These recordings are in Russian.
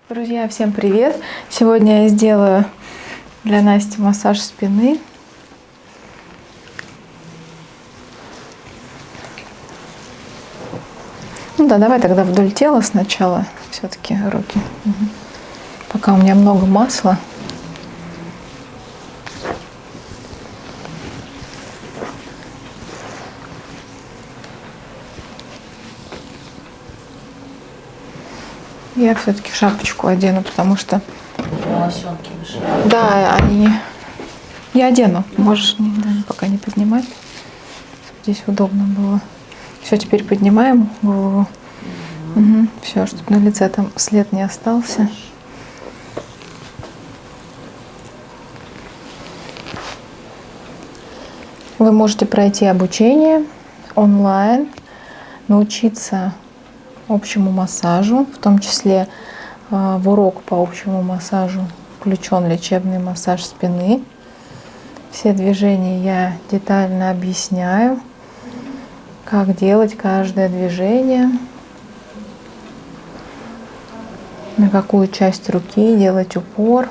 Друзья, всем привет! Сегодня я сделаю для Насти массаж спины. Ну да, давай тогда вдоль тела сначала, все-таки руки. Пока у меня много масла. Я все-таки шапочку одену, потому что... Волосенки выше. Да, они... Я одену. Можешь пока не поднимать. Здесь удобно было. Все, теперь поднимаем голову. Все, чтобы на лице там след не остался. Вы можете пройти обучение онлайн, научиться общему массажу, в том числе в урок по общему массажу включен лечебный массаж спины. Все движения я детально объясняю, как делать каждое движение, на какую часть руки делать упор,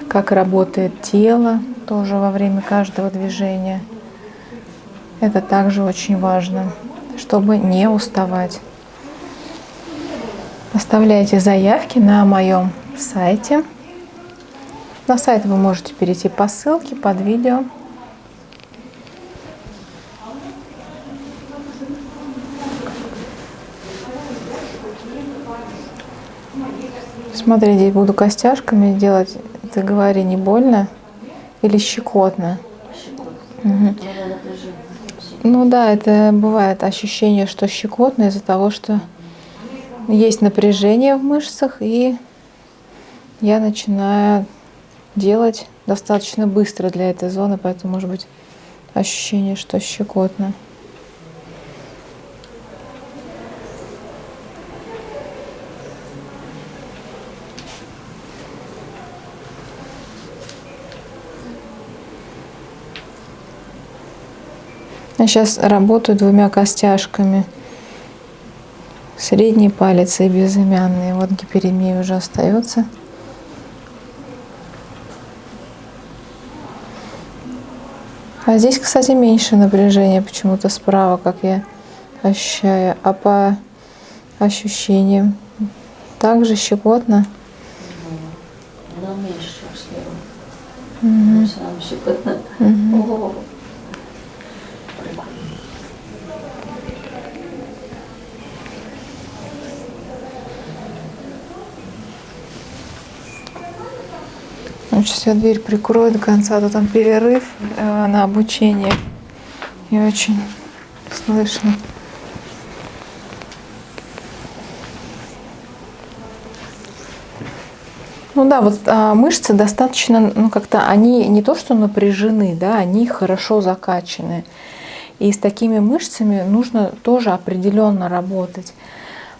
как работает тело тоже во время каждого движения. Это также очень важно, чтобы не уставать. Оставляйте заявки на моем сайте. На сайт вы можете перейти по ссылке под видео. Смотри, здесь буду костяшками делать. Ты говори, не больно или щекотно? Ну да, это бывает ощущение, что щекотно из-за того, что есть напряжение в мышцах, и я начинаю делать достаточно быстро для этой зоны, поэтому может быть ощущение, что щекотно. Я сейчас работаю двумя костяшками. Средний палец и безымянный. Вот гиперемия уже остается. А здесь, кстати, меньше напряжения почему-то справа, как я ощущаю. А по ощущениям также щекотно. Она меньше слева. Все равно щекотно. Сейчас я дверь прикрою до конца, а то там перерыв на обучение. И очень слышно. Ну да, вот мышцы достаточно, ну как-то они не то что напряжены, да, они хорошо закачаны. И с такими мышцами нужно тоже определенно работать.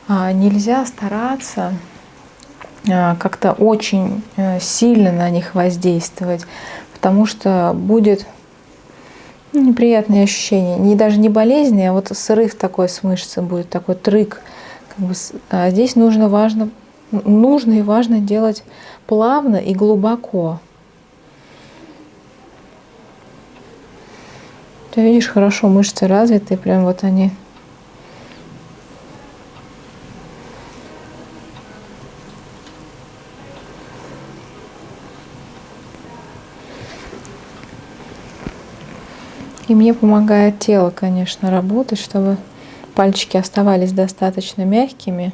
Нельзя стараться как-то очень сильно на них воздействовать, потому что будет неприятное ощущение. Даже не болезнь, а вот срыв такой с мышцы будет, такой трык. А здесь нужно и важно делать плавно и глубоко. Ты видишь, хорошо мышцы развиты, прям вот они. И мне помогает тело, конечно, работать, чтобы пальчики оставались достаточно мягкими.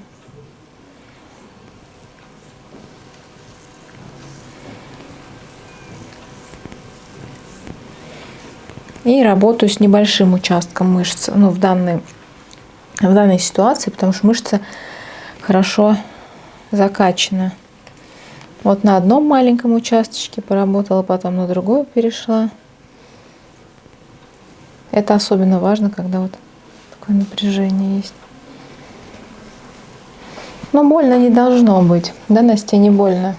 И работаю с небольшим участком мышц, ну, в данной ситуации, потому что мышца хорошо закачана. Вот на одном маленьком участочке поработала, потом на другой перешла. Это особенно важно, когда вот такое напряжение есть. Но больно не должно быть. Да, Настя, не больно?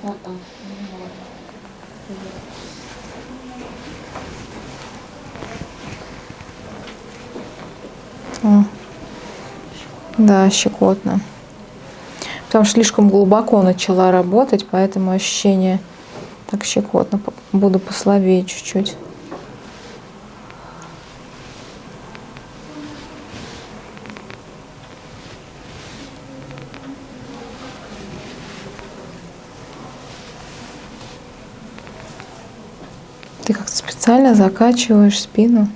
Да, щекотно. Потому что слишком глубоко начала работать, поэтому ощущение так щекотно. Буду послабее чуть-чуть. Ты как-то специально закачиваешь спину?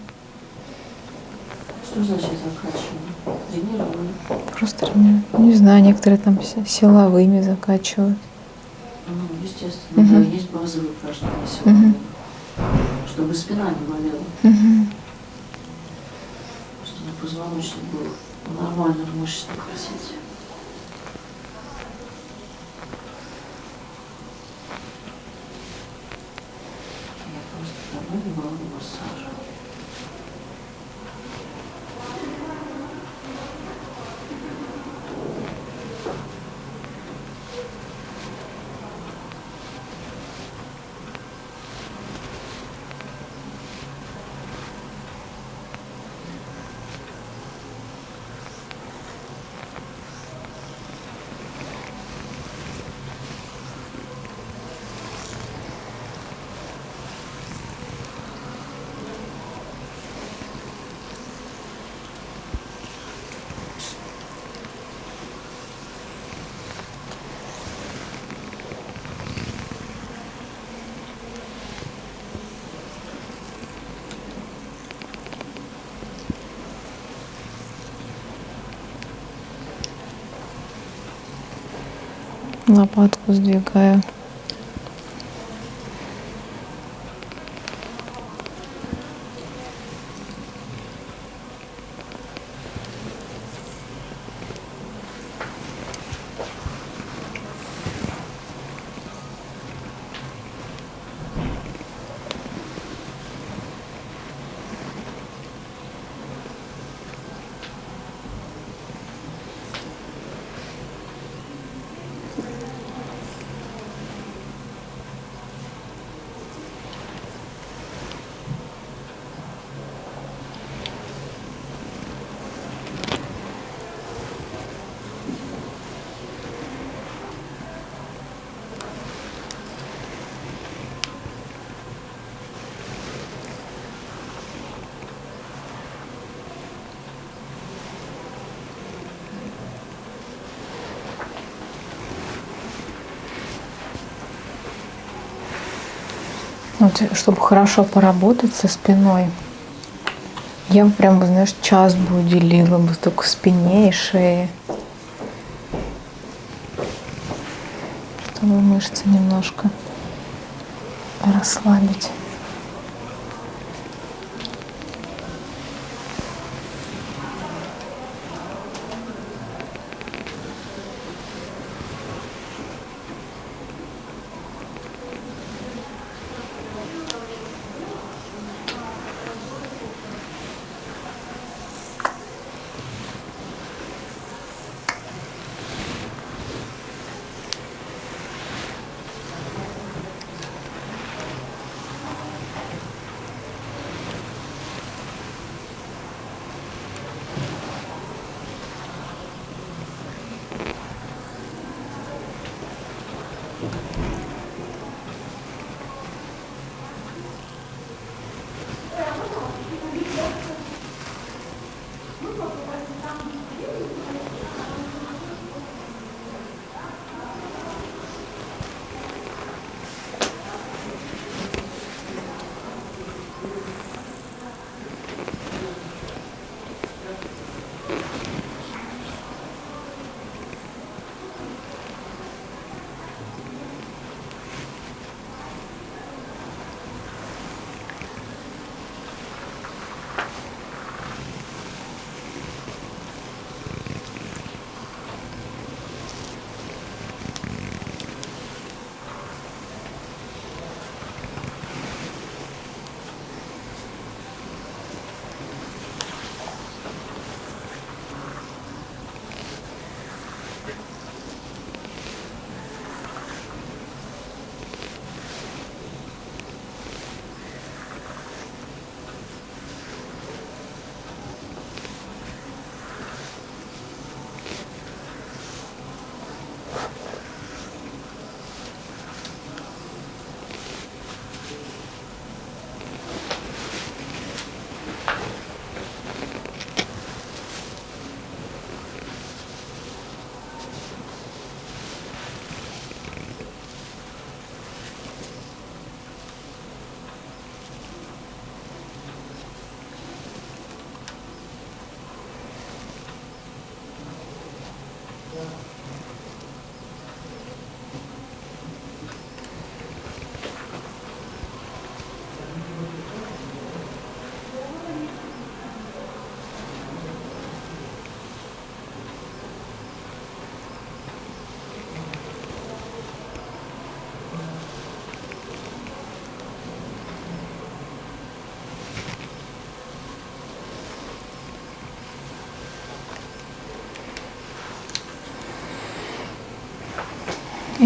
Что значит закачивание? Тренирование. Просто не знаю, некоторые там силовыми закачивают. Ну, естественно, да, есть базовые упражнения силовые, чтобы спина не болела, чтобы позвоночник был нормально в мышцы просить. Я просто давно не брала массажа. Лопатку сдвигаю. Вот, чтобы хорошо поработать со спиной, я бы прям, знаешь, час бы уделила бы только спине и шее, чтобы мышцы немножко расслабить.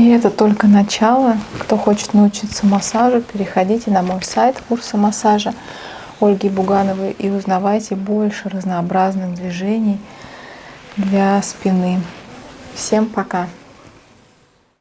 И это только начало. Кто хочет научиться массажу, переходите на мой сайт курса массажа Ольги Бугановой и узнавайте больше разнообразных движений для спины. Всем пока!